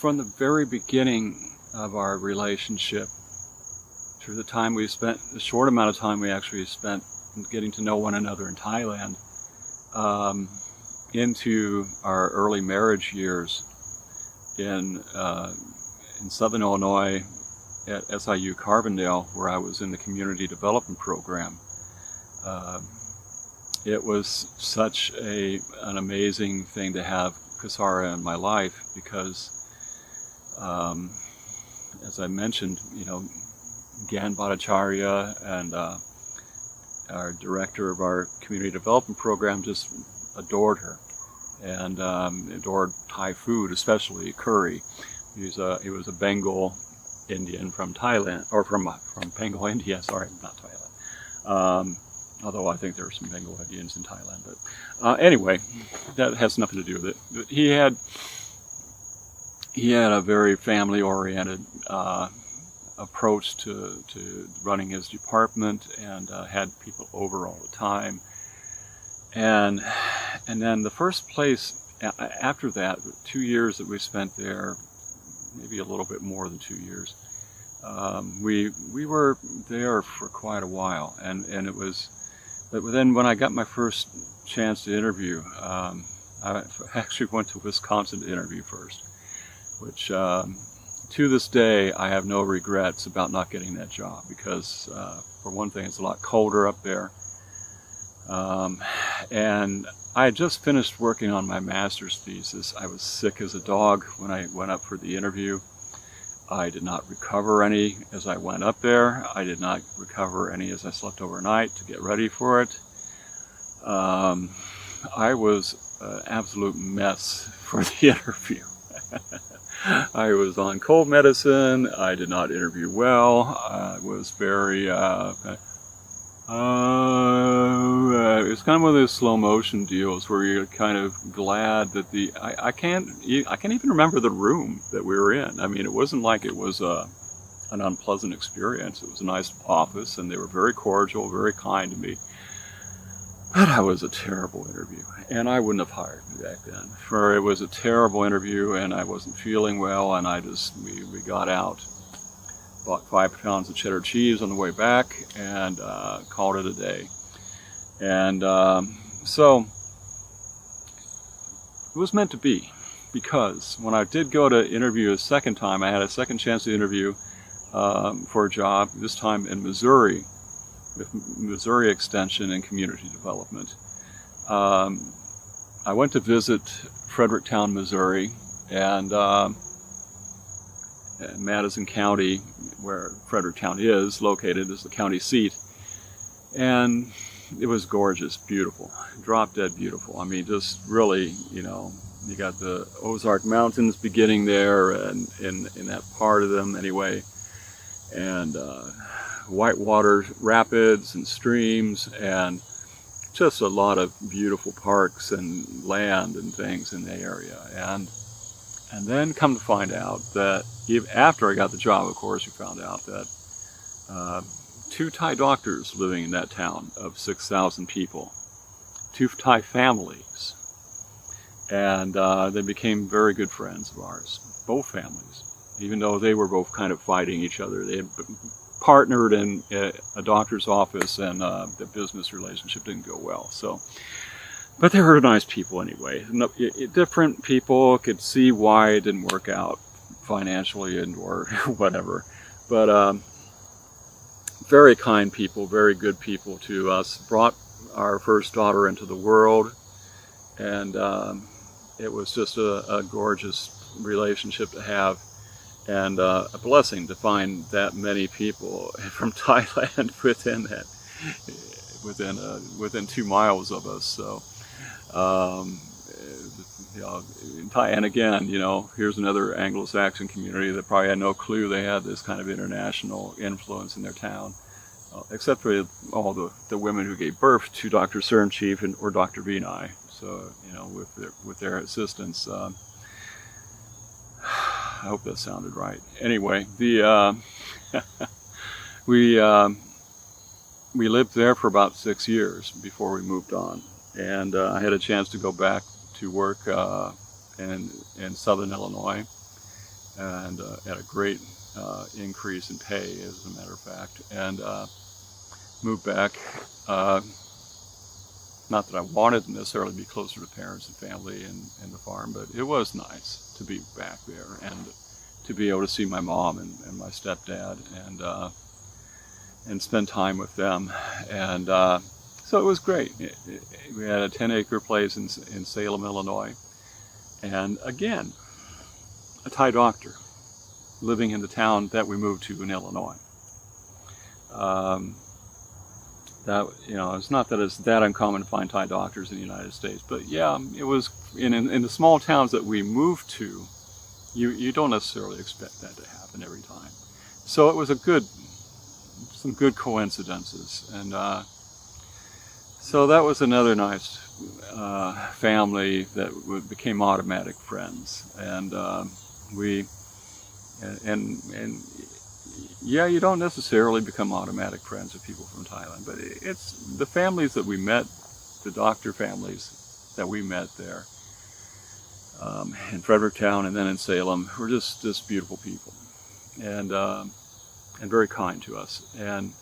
from the very beginning of our relationship, through the time we spent, the short amount of time we actually spent getting to know one another in Thailand, into our early marriage years in Southern Illinois at SIU Carbondale, where I was in the community development program. It was such an amazing thing to have Kesara in my life because, as I mentioned, Gan Bhattacharya and our director of our community development program just adored her and adored Thai food, especially curry. He was a Bengal Indian from Thailand, or from Bengal, India. Sorry, not Thailand. Although I think there are some Bengal Indians in Thailand. But anyway, that has nothing to do with it. But he had a very family-oriented approach to running his department, and had people over all the time. And then the first place after that, 2 years that we spent there, maybe a little bit more than 2 years, we were there for quite a while, and it was. But then when I got my first chance to interview, I actually went to Wisconsin to interview first, which to this day I have no regrets about not getting that job because, for one thing, it's a lot colder up there. And I had just finished working on my master's thesis. I was sick as a dog when I went up for the interview. I did not recover any as I went up there. I did not recover any as I slept overnight to get ready for it. I was an absolute mess for the interview. I was on cold medicine. I did not interview well. I was very it's kind of one of those slow motion deals where you're kind of glad that I can't even remember the room that we were in. I mean, it wasn't like it was an unpleasant experience. It was a nice office, and they were very cordial, very kind to me. But that was a terrible interview, and I wouldn't have hired me back then. For it was a terrible interview, and I wasn't feeling well, and we got out. Bought 5 pounds of cheddar cheese on the way back, and called it a day. And so it was meant to be, because when I did go to interview a second time, I had a second chance to interview for a job, this time in Missouri, with Missouri Extension and Community Development. I went to visit Fredericktown, Missouri, and Madison County, where Fredericktown is located, is the county seat. And it was gorgeous, beautiful, drop dead beautiful. I mean, just really, you got the Ozark Mountains beginning there, and in that part of them anyway, and whitewater rapids and streams, and just a lot of beautiful parks and land and things in the area. And then come to find out that, even after I got the job, of course, we found out that 2 Thai doctors living in that town of 6,000 people, 2 Thai families, and they became very good friends of ours, both families, even though they were both kind of fighting each other. They had partnered in a doctor's office, and the business relationship didn't go well. But they were nice people anyway. Different people could see why it didn't work out financially or whatever. But very kind people, very good people to us. Brought our first daughter into the world, and it was just a gorgeous relationship to have, and a blessing to find that many people from Thailand within 2 miles of us. So. And again, here's another Anglo-Saxon community that probably had no clue they had this kind of international influence in their town, except for all the women who gave birth to Dr. Cernchief or Dr. Vinay. So, with their assistance, I hope that sounded right. Anyway, we lived there for about 6 years before we moved on. And I had a chance to go back to work in Southern Illinois, and at a great increase in pay, as a matter of fact, and moved back. Not that I wanted to necessarily be closer to parents and family and the farm, but it was nice to be back there and to be able to see my mom and my stepdad and spend time with them. And so it was great. We had a 10-acre place in Salem, Illinois, and again, a Thai doctor living in the town that we moved to in Illinois. That, you know, it's not that it's that uncommon to find Thai doctors in the United States, but yeah, it was in the small towns that we moved to. You don't necessarily expect that to happen every time. So it was some good coincidences, and so that was another nice family that became automatic friends, and yeah, you don't necessarily become automatic friends with people from Thailand, but it's the families that we met, the doctor families that we met there in Fredericktown and then in Salem, were just beautiful people, and very kind to us. And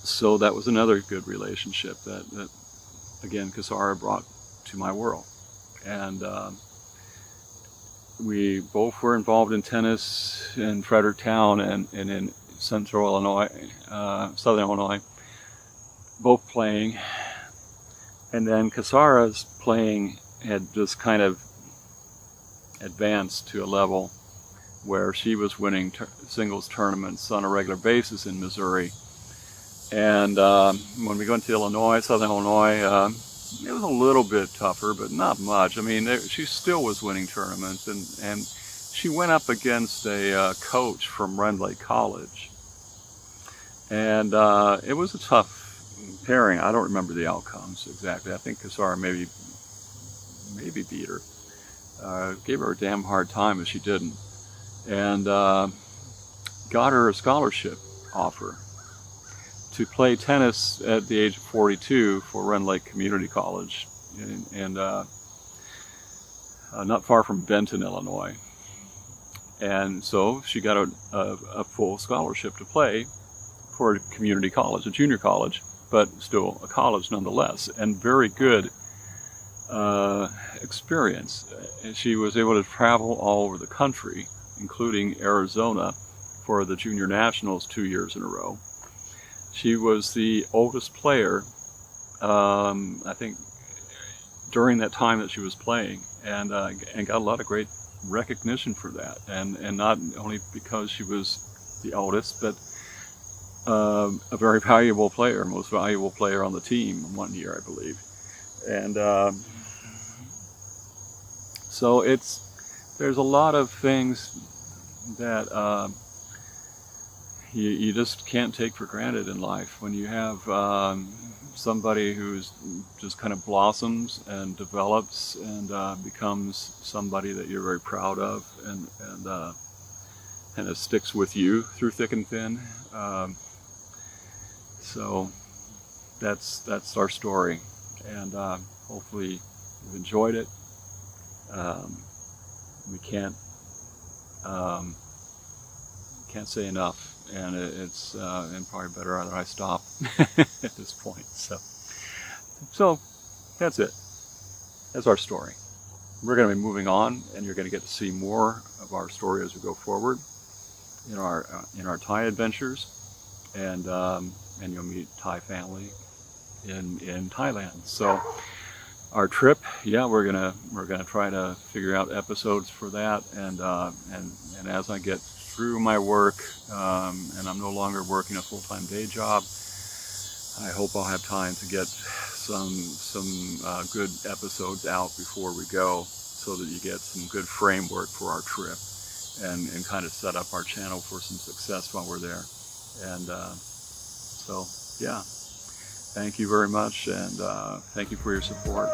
so that was another good relationship that again, Kesara brought to my world. And we both were involved in tennis in Fredericktown and in Central Illinois, Southern Illinois, both playing. And then Kesara's playing had just kind of advanced to a level where she was winning singles tournaments on a regular basis in Missouri. And when we went to Illinois, Southern Illinois, it was a little bit tougher, but not much. I mean, she still was winning tournaments, and she went up against a coach from Rendlake College. And it was a tough pairing. I don't remember the outcomes exactly. I think Kesara maybe beat her. Gave her a damn hard time if she didn't. And got her a scholarship offer to play tennis at the age of 42 for Rendlake Community College, and not far from Benton, Illinois. And so she got a full scholarship to play for a community college, a junior college, but still a college nonetheless, and very good experience. And she was able to travel all over the country, including Arizona, for the junior nationals 2 years in a row. She was the oldest player, I think, during that time that she was playing, and got a lot of great recognition for that. And not only because she was the oldest, but a very valuable player, most valuable player on the team 1 year, I believe. And so there's a lot of things that you just can't take for granted in life when you have somebody who's just kind of blossoms and develops and becomes somebody that you're very proud of, and it sticks with you through thick and thin. So that's our story, and hopefully you've enjoyed it. We can't say enough. And it's and probably better that I stop at this point. So that's it. That's our story. We're going to be moving on, and you're going to get to see more of our story as we go forward in our Thai adventures, and you'll meet Thai family in Thailand. So our trip, yeah, we're gonna try to figure out episodes for that, and as I get through my work, and I'm no longer working a full-time day job, I hope I'll have time to get some good episodes out before we go, so that you get some good framework for our trip, and kind of set up our channel for some success while we're there. And so yeah, thank you very much, and thank you for your support.